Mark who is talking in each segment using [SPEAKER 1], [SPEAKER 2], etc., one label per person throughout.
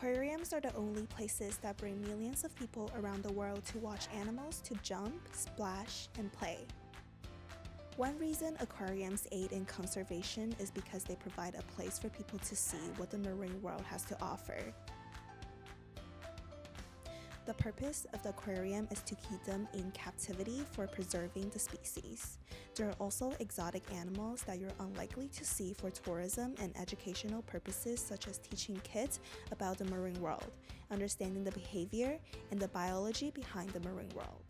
[SPEAKER 1] Aquariums are the only places that bring millions of people around the world to watch animals to jump, splash, and play. One reason aquariums aid in conservation is because they provide a place for people to see what the marine world has to offer. The purpose of the aquarium is to keep them in captivity for preserving the species. There are also exotic animals that you're unlikely to see for tourism and educational purposes, such as teaching kids about the marine world, understanding the behavior and the biology behind the marine world.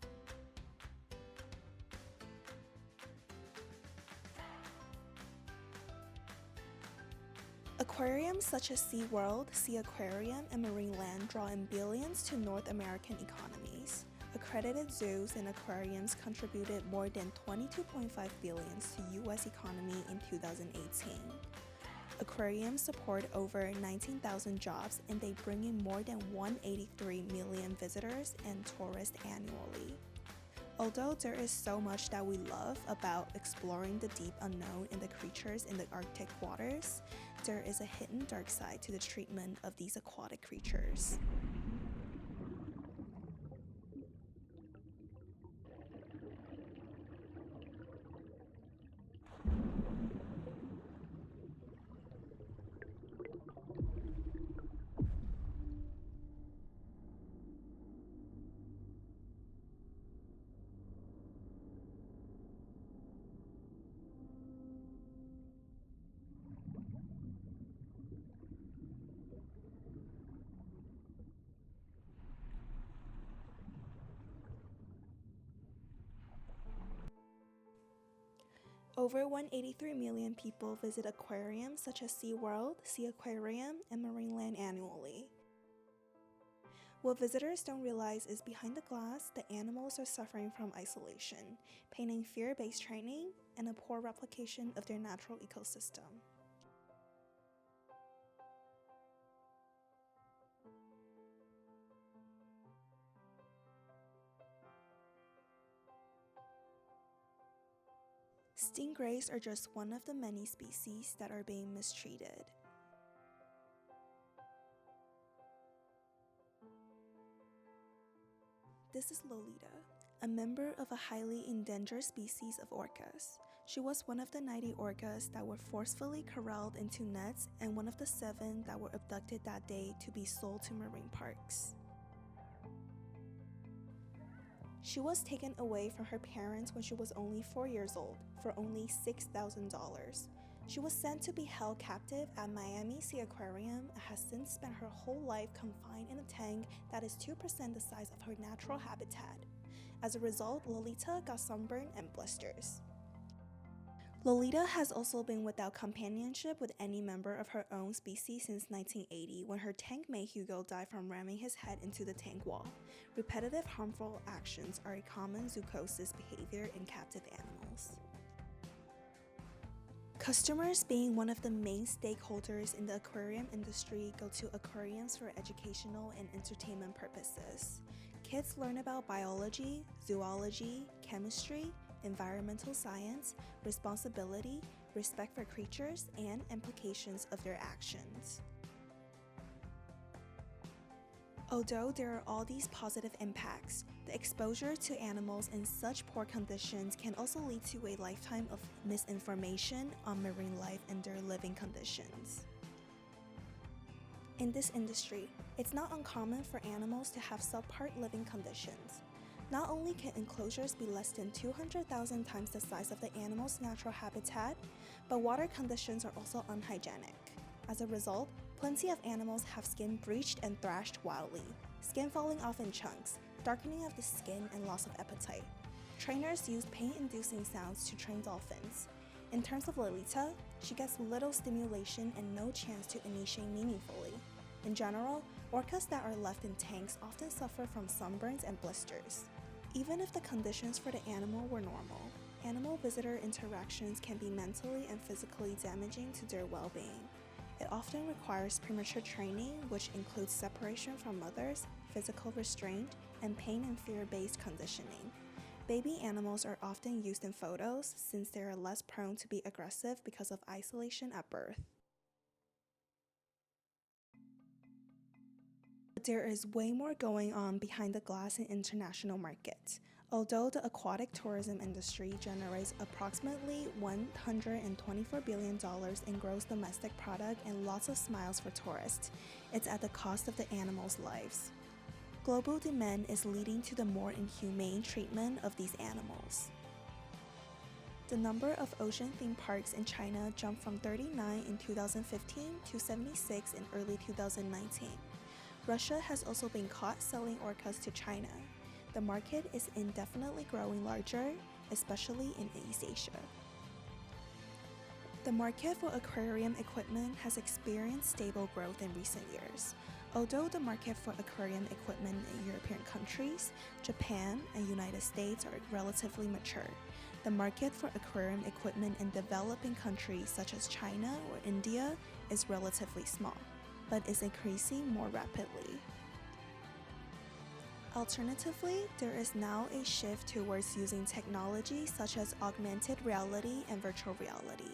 [SPEAKER 1] Aquariums such as SeaWorld, Sea Aquarium, and Marineland draw in billions to North American economies. Accredited zoos and aquariums contributed more than $22.5 billion to U.S. economy in 2018. Aquariums support over 19,000 jobs and they bring in more than 183 million visitors and tourists annually. Although there is so much that we love about exploring the deep unknown and the creatures in the Arctic waters, there is a hidden dark side to the treatment of these aquatic creatures. Over 183 million people visit aquariums such as SeaWorld, Sea Aquarium, and Marineland annually. What visitors don't realize is behind the glass, the animals are suffering from isolation, pain and fear-based training, and a poor replication of their natural ecosystem. Stingrays are just one of the many species that are being mistreated. This is Lolita, a member of a highly endangered species of orcas. She was one of the 90 orcas that were forcefully corralled into nets and one of the 7 that were abducted that day to be sold to marine parks. She was taken away from her parents when she was only 4 years old for only $6,000. She was sent to be held captive at Miami Sea Aquarium and has since spent her whole life confined in a tank that is 2% the size of her natural habitat. As a result, Lolita got sunburn and blisters. Lolita has also been without companionship with any member of her own species since 1980 when her tank mate Hugo died from ramming his head into the tank wall. Repetitive harmful actions are a common zoochosis behavior in captive animals. Customers, being one of the main stakeholders in the aquarium industry, go to aquariums for educational and entertainment purposes. Kids learn about biology, zoology, chemistry, environmental science, responsibility, respect for creatures, and implications of their actions. Although there are all these positive impacts, the exposure to animals in such poor conditions can also lead to a lifetime of misinformation on marine life and their living conditions. In this industry, it's not uncommon for animals to have subpar living conditions. Not only can enclosures be less than 200,000 times the size of the animal's natural habitat, but water conditions are also unhygienic. As a result, plenty of animals have skin breached and thrashed wildly, skin falling off in chunks, darkening of the skin, and loss of appetite. Trainers use pain-inducing sounds to train dolphins. In terms of Lolita, she gets little stimulation and no chance to initiate meaningfully. In general, orcas that are left in tanks often suffer from sunburns and blisters. Even if the conditions for the animal were normal, animal-visitor interactions can be mentally and physically damaging to their well-being. It often requires premature training, which includes separation from mothers, physical restraint, and pain and fear-based conditioning. Baby animals are often used in photos since they are less prone to be aggressive because of isolation at birth. There is way more going on behind the glass in international markets. Although the aquatic tourism industry generates approximately $124 billion in gross domestic product and lots of smiles for tourists, it's at the cost of the animals' lives. Global demand is leading to the more inhumane treatment of these animals. The number of ocean theme parks in China jumped from 39 in 2015 to 76 in early 2019. Russia has also been caught selling orcas to China. The market is indefinitely growing larger, especially in East Asia. The market for aquarium equipment has experienced stable growth in recent years. Although the market for aquarium equipment in European countries, Japan, and United States are relatively mature, the market for aquarium equipment in developing countries such as China or India is relatively small, but is increasing more rapidly. Alternatively, there is now a shift towards using technology such as augmented reality and virtual reality.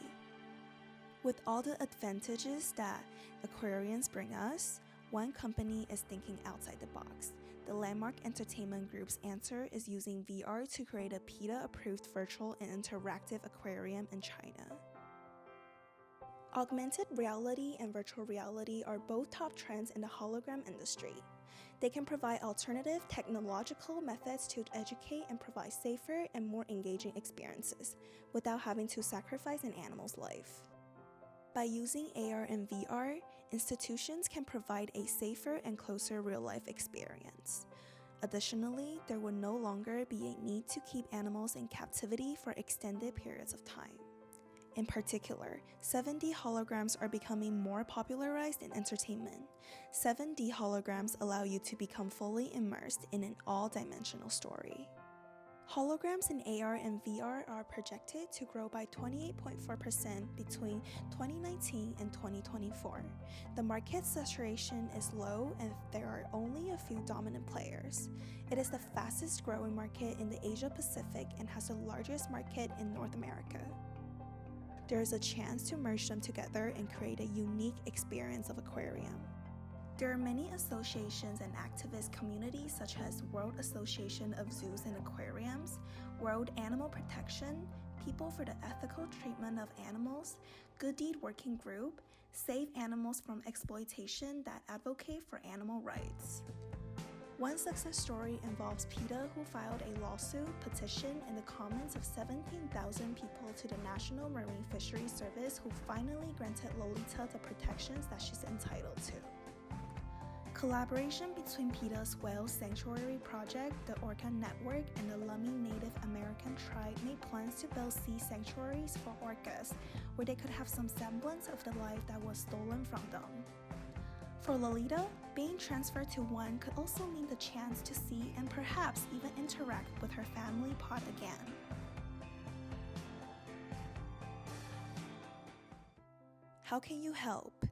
[SPEAKER 1] With all the advantages that aquariums bring us, one company is thinking outside the box. The Landmark Entertainment Group's answer is using VR to create a PETA-approved virtual and interactive aquarium in China. Augmented reality and virtual reality are both top trends in the hologram industry. They can provide alternative technological methods to educate and provide safer and more engaging experiences without having to sacrifice an animal's life. By using AR and VR, institutions can provide a safer and closer real-life experience. Additionally, there will no longer be a need to keep animals in captivity for extended periods of time. In particular, 7D holograms are becoming more popularized in entertainment. 7D holograms allow you to become fully immersed in an all-dimensional story. Holograms in AR and VR are projected to grow by 28.4% between 2019 and 2024. The market saturation is low and there are only a few dominant players. It is the fastest growing market in the Asia Pacific and has the largest market in North America. There is a chance to merge them together and create a unique experience of aquarium. There are many associations and activist communities such as World Association of Zoos and Aquariums, World Animal Protection, People for the Ethical Treatment of Animals, Good Deed Working Group, Save Animals from Exploitation that advocate for animal rights. One success story involves PETA, who filed a lawsuit petition in the comments of 17,000 people to the National Marine Fisheries Service, who finally granted Lolita the protections that she's entitled to. Collaboration between PETA's Whale Sanctuary Project, the Orca Network, and the Lummi Native American tribe made plans to build sea sanctuaries for orcas, where they could have some semblance of the life that was stolen from them. For Lolita, being transferred to one could also mean the chance to see and perhaps even interact with her family pod again. How can you help?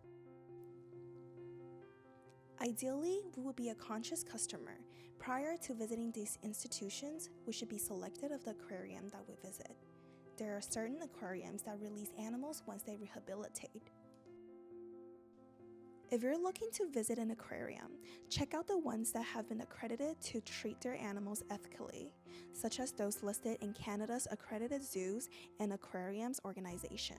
[SPEAKER 1] Ideally, we would be a conscious customer. Prior to visiting these institutions, we should be selective of the aquarium that we visit. There are certain aquariums that release animals once they rehabilitate. If you're looking to visit an aquarium, check out the ones that have been accredited to treat their animals ethically, such as those listed in Canada's Accredited Zoos and Aquariums organization.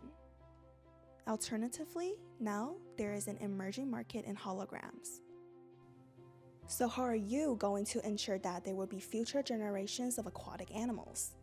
[SPEAKER 1] Alternatively, now there is an emerging market in holograms. So how are you going to ensure that there will be future generations of aquatic animals?